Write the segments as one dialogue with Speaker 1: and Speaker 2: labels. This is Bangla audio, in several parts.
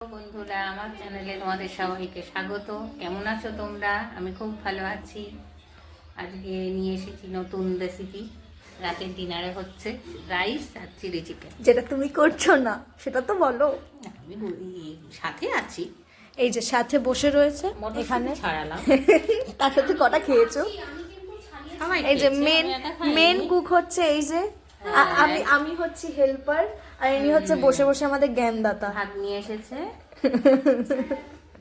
Speaker 1: বন্ধুরা, আমার চ্যানেলে তোমাদের সবাইকে স্বাগত। কেমন আছো তোমরা? আমি খুব ভালো আছি। আজকে নিয়ে এসেছি নতুন রেসিপি। রাতের ডিনারে হচ্ছে রাইস আর চিলি চিকেন।
Speaker 2: যেটা তুমি করছো না সেটা তো বলো।
Speaker 1: আমি সাথে আছি,
Speaker 2: এই যে সাথে বসে রয়েছে এখানে,
Speaker 1: ছাড়ালাম।
Speaker 2: তার সাথে কটা খেয়েছো?
Speaker 1: সবাই
Speaker 2: এই যে
Speaker 1: খেয়েছে,
Speaker 2: মেন
Speaker 1: আমি একা খাইনি।
Speaker 2: মেন কুক হচ্ছে এই যে আমি আমি হচ্ছি হেল্পার, আর ইনি হচ্ছে বসে বসে আমাদের জ্ঞানদাতা।
Speaker 1: ভাত নিয়ে এসেছে,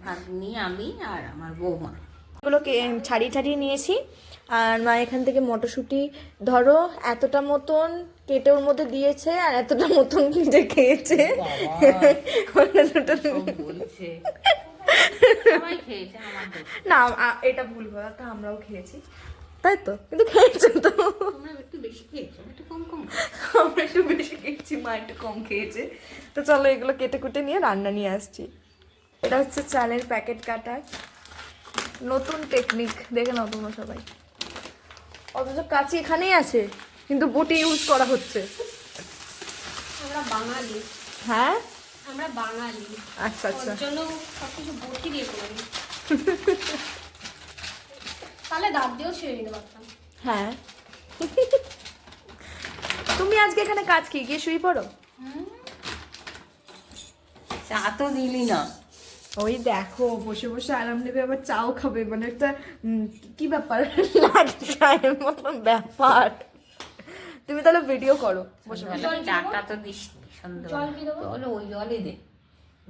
Speaker 1: ভাত নিয়ে আমি আর আমার বৌমা।
Speaker 2: এগুলোকে ছাড়িয়ে ছাড়িয়ে নিয়েছি। আর মা এখান থেকে মটরশুঁটি ধরো এতটা মতন কেটে ওর মধ্যে দিয়েছে, আর এতটা মতন নিজে খেয়েছে।
Speaker 1: বলছে সবাই খেয়েছে, আমার দোষ।
Speaker 2: না এটা ভুল কথা, আমরাও খেয়েছি তাই তো, কিন্তু খেয়েছে তো।
Speaker 1: তোমরা একটু বেশি খেয়েছো, একটু কম কম।
Speaker 2: আমরা একটু বেশি খেয়েছি, মা একটু কম খেয়েছে। তো চলো এগুলো কেটে কুটে নিয়ে রান্না নিয়ে আসছি। এটা হচ্ছে চালের প্যাকেট কাটার নতুন টেকনিক, দেখে নাও তোমরা সবাই। অথচ কাঁচি এখানেই আছে, কিন্তু বটি ইউজ করা হচ্ছে।
Speaker 3: আমরা বাঙালি,
Speaker 2: হ্যাঁ
Speaker 3: আমরা বাঙালি,
Speaker 2: আচ্ছা আচ্ছা।
Speaker 3: ওর জন্য সবকিছু বটি দিয়ে করি। তাহলে দাঁত দিয়েও ছেড়ে নিতে পারতাম।
Speaker 2: হ্যাঁ তুমি আজকে এখানে কাজ কি, গিয়ে শুয়ে পড়ো।
Speaker 1: চা তো দিলি না।
Speaker 2: ওই দেখো বসে বসে আরাম নেবে, আবার চাও খাবে, মানে একটা কি ব্যাপার, লাটের মতন ব্যাপার। তুমি তাহলে ভিডিও করো বসে বসে।
Speaker 1: চাটা তো দিস সন্ধ্যা।
Speaker 3: জল কি দেবো?
Speaker 1: চলো ওই জলই দে,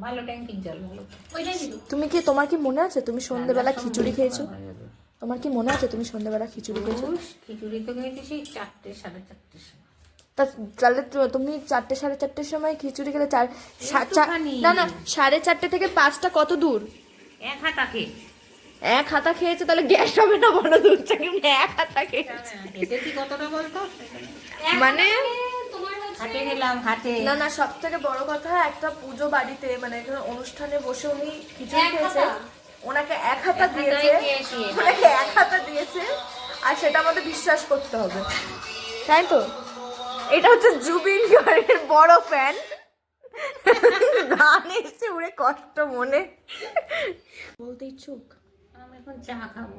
Speaker 1: ভালো ট্যাঙ্কির জল ভালো।
Speaker 3: ওইটাই দিল।
Speaker 2: তুমি কি, তোমার কি মনে আছে তুমি সন্ধ্যেবেলা খিচুড়ি খেয়েছো? তোমার কি মনে আছে তুমি সন্ধ্যেবেলা খিচুড়ি খেয়েছো?
Speaker 1: খিচুড়ি তো খেয়েছি সেই 4টে 4:30 সময়।
Speaker 2: তাহলে তুমি 4টে 4:30 সময় খিচুড়ি খেলে
Speaker 1: একটুখানি।
Speaker 2: না না 4:30 থেকে 5টা কত দূর?
Speaker 1: এক হাতা খেয়ে
Speaker 2: এক হাতা খেয়েছে, তাহলে গ্যাস হবে না বড় দূর থেকে? এক হাতা খেয়েছে
Speaker 1: হেঁটেছি কতটা বলতো,
Speaker 2: মানে
Speaker 3: তোমার হচ্ছে
Speaker 1: হাটে গেলাম হাটে।
Speaker 2: না না, সব থেকে বড় কথা একটা পুজো বাড়িতে, মানে এখানে অনুষ্ঠানে বসে উনি খিচুড়ি
Speaker 3: এক
Speaker 2: খেয়েছে,
Speaker 3: হাতা?
Speaker 2: ওনাকে এক হাতা
Speaker 1: এক হাতাই
Speaker 2: দিয়েছে,
Speaker 1: খেয়েছি।
Speaker 2: ওনাকে এক হাতা দিয়েছে, আর সেটা আমাদের বিশ্বাস করতে হবে, তাই তো? এটা হচ্ছে জুবিন গার্গের বড় ফ্যান, গান এসে উড়ে কষ্ট মনে। বলতে ইচ্ছুক?
Speaker 1: আমি এখন চা খাবো,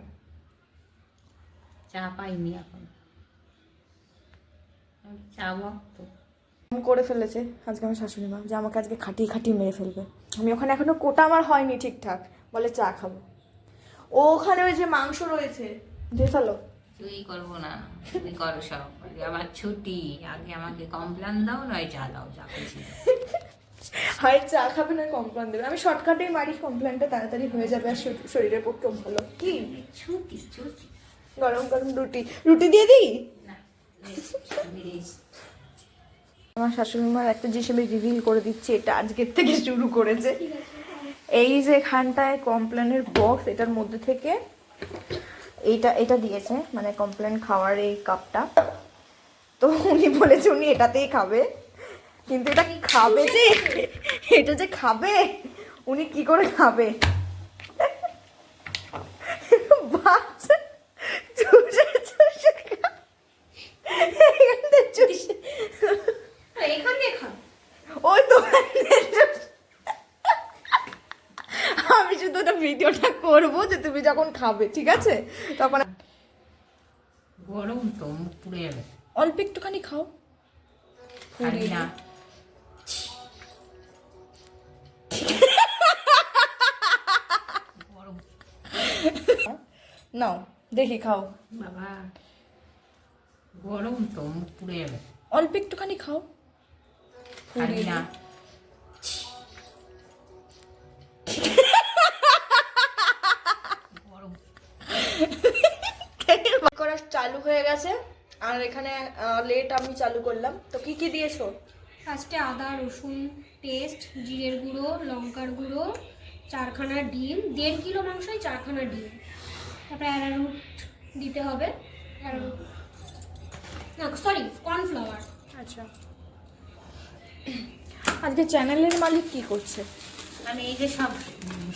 Speaker 1: চা পাইনি এখন, আমি চা ভক্ত।
Speaker 2: করে ফেলেছে আজকে আমার শাশুড়ি মা, যে আমাকে আজকে খাটিয়ে খাটিয়ে মেরে ফেলবে। আমি ওখানে এখনো কোটা আমার হয়নি ঠিকঠাক, বলে চা খাবো। ও ওখানে ওই যে মাংস রয়েছে দিয়ে ফেলো।
Speaker 1: তুই করবো না, তুমি করো সব। আগে আমার ছুটি, আগে আমাকে কমপ্লেন দাও, নয় চা দাও, যা খুশি।
Speaker 2: হয় চা খাবে না কমপ্লেন দেবে, আমি শর্টকাটেই মারি, কমপ্লেনটা তাড়াতাড়ি হয়ে যাবে আর শরীরের পক্ষেও ভালো। কি
Speaker 1: ছুটি ছুটি।
Speaker 2: গরম গরম রুটি, রুটি দিয়ে দিই।
Speaker 1: না, রেস্ট।
Speaker 2: আমার শাশুড়ি মার একটা জিনিস আমি রিভিল করে দিচ্ছি, এটা আজকের থেকে শুরু করেছে। এই যে এখানটায় কমপ্লেনের বক্স, এটার মধ্যে থেকে এটা দিয়েছে, মানে কমপ্লেন খাওয়ার এই কাপটা। তো উনি বলেছে উনি এটাতেই খাবে, কিন্তু এটা কি খাবে যে, এটা যে খাবে উনি কি করে খাবে? বাচ্চা চুষে চুষে এখান থেকে চুষে,
Speaker 3: এখান দিয়ে খা।
Speaker 2: ওই তো আমি শুধু ওটা ভিডিওটা করবো যে তুমি যখন খাবে, ঠিক আছে? তখন
Speaker 1: গরম তো, মুখ পুড়ে যাবে।
Speaker 2: অল্প একটুখানি খাও।
Speaker 1: খাবি না। গরম
Speaker 2: নাও দেখি খাও,
Speaker 1: বাবা, গরম তো, মুখ পুড়ে যাবে।
Speaker 2: অল্প একটুখানি খাও।
Speaker 1: খাবি না। গরম।
Speaker 2: করা চালু হয়ে গেছে, আর এখানে লেট আমি চালু করলাম। তো কি কি দিয়েছো?
Speaker 3: ফার্স্টে আদা রসুন পেস্ট, জিরের গুঁড়ো, লঙ্কার গুঁড়ো, 4খানা ডিম, 1.5 কিলো মাংসই 4খানা ডিম, তারপরে অ্যারারুট দিতে হবে, অ্যারারুট না সরি কর্নফ্লাওয়ার।
Speaker 2: আচ্ছা, আজকে চ্যানেলের মালিক কি করছে?
Speaker 1: আমি এই যে সব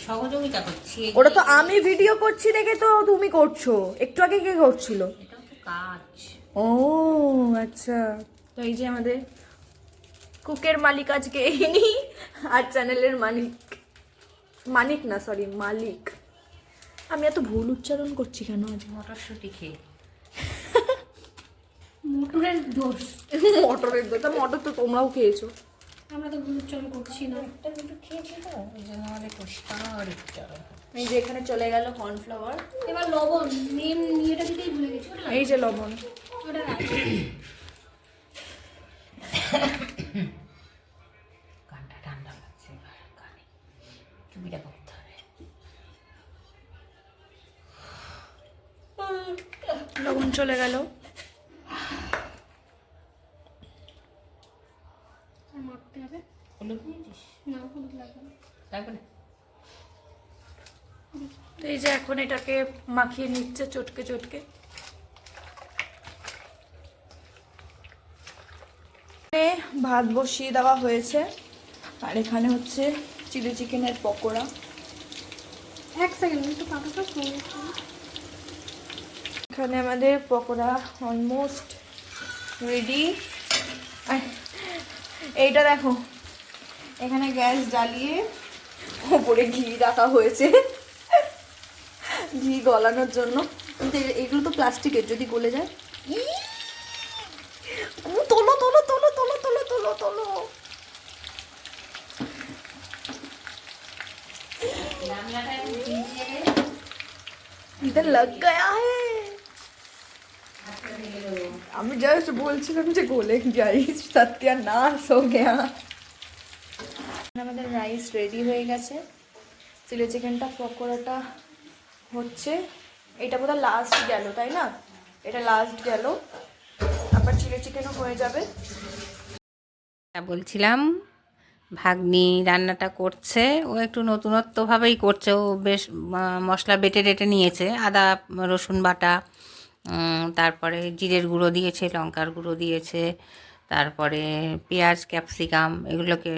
Speaker 1: সহযোগিতা করছি।
Speaker 2: ওটা তো আমি ভিডিও করছি দেখে তো তুমি করছো, একটু আগে কে করছিল?
Speaker 1: এটাও তো কাজ।
Speaker 2: ও আচ্ছা, তো এই যে আমাদের কুকের মালিক আজকে ইনি, আর চ্যানেলের মালিক মানিক না, সরি মালিক। আমি এত ভুল উচ্চারণ করছি কেন আজ?
Speaker 1: মটরশুঁটি খেয়ে।
Speaker 3: মোটরের দোষ,
Speaker 2: মটরের দোটা, মটর তো তোমরাও খেয়েছো।
Speaker 3: আমরা তো ভুল উচ্চারণ করছি না।
Speaker 1: একটা দুটো খেয়েছি তো, ওই জন্য আমাদের পরিষ্কার উচ্চারণ।
Speaker 2: এই যে এখানে চলে গেল কর্নফ্লাওয়ার,
Speaker 3: এবার লবণ, মেন ইয়েটা দিতেই ভুলে গেছি। ওটা
Speaker 2: এই যে লবণ।
Speaker 3: ওটা রাখি।
Speaker 1: কানটা ঠান্ডা লাগছে, এবার কানে চুপিটা করতে হবে।
Speaker 2: লবণ চলে গেল।
Speaker 3: আর মাখতে হবে।
Speaker 1: হলুদ নিয়েছিস?
Speaker 3: না, হলুদ লাগবে না।
Speaker 1: লাগবে না?
Speaker 2: তো এই যে এখন এটাকে মাখিয়ে নিচ্ছে চটকে চটকে। ভাত বসিয়ে দেওয়া হয়েছে, আর এখানে হচ্ছে চিলি চিকেনের পকোড়া।
Speaker 3: এক সেকেন্ড, একটু পাতাটা ফোন।
Speaker 2: এখানে আমাদের পকোড়া অলমোস্ট রেডি। এইটা দেখো, এখানে গ্যাস জ্বালিয়ে ওপরে ঘি রাখা হয়েছে ঘি গলানোর জন্য। কিন্তু এগুলো তো প্লাস্টিকের, যদি গলে যায়। তোলো তোলো তোলো তোলো তোলো তোলো তোলো।
Speaker 1: গামলাটা একটু ভিজিয়ে দে।
Speaker 2: इधर लग गया है।
Speaker 1: হাতটা ঢেলে দেবো।
Speaker 2: আমি জাস্ট বলছিলাম যে গলে রাইস সত্যানাশ हो गया। আমাদের রাইস রেডি হয়ে গেছে, চিলি চিকেনটা পকোড়াটা হচ্ছে। এটা বোধহয় লাস্ট গেল, তাই না? এটা লাস্ট গেল, আবার চিলি চিকেনও হয়ে যাবে।
Speaker 1: বলছিলাম ভাগ্নি রান্নাটা করছে, ও একটু নতুনত্বভাবেই করছে। ও বেশ মশলা বেটে টেটে নিয়েছে, আদা রসুন বাটা, তারপরে জিরের গুঁড়ো দিয়েছে, লঙ্কার গুঁড়ো দিয়েছে, তারপরে পেঁয়াজ ক্যাপসিকাম এগুলোকে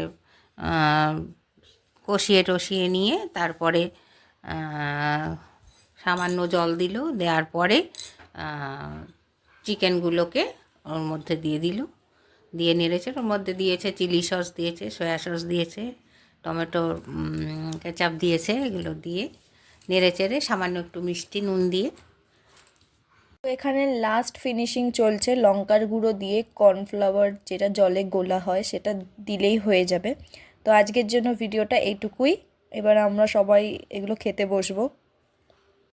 Speaker 1: কষিয়ে টষিয়ে নিয়ে তারপরে সামান্য জল দিল, দেওয়ার পরে চিকেনগুলোকে ওর মধ্যে দিয়ে দিল, দিয়ে নেড়েছে। ওর মধ্যে দিয়েছে চিলি সস, দিয়েছে সয়া সস, দিয়েছে টমেটো কেচাপ দিয়েছে। এগুলো দিয়ে নেড়ে চেড়ে সামান্য একটু মিষ্টি নুন দিয়ে।
Speaker 2: তো এখানে লাস্ট ফিনিশিং চলছে, লঙ্কার গুঁড়ো দিয়ে কর্নফ্লাওয়ার যেটা জলে গোলা হয় সেটা দিলেই হয়ে যাবে। তো আজকের জন্য ভিডিওটা এইটুকুই। এবার আমরা সবাই এগুলো খেতে বসবো।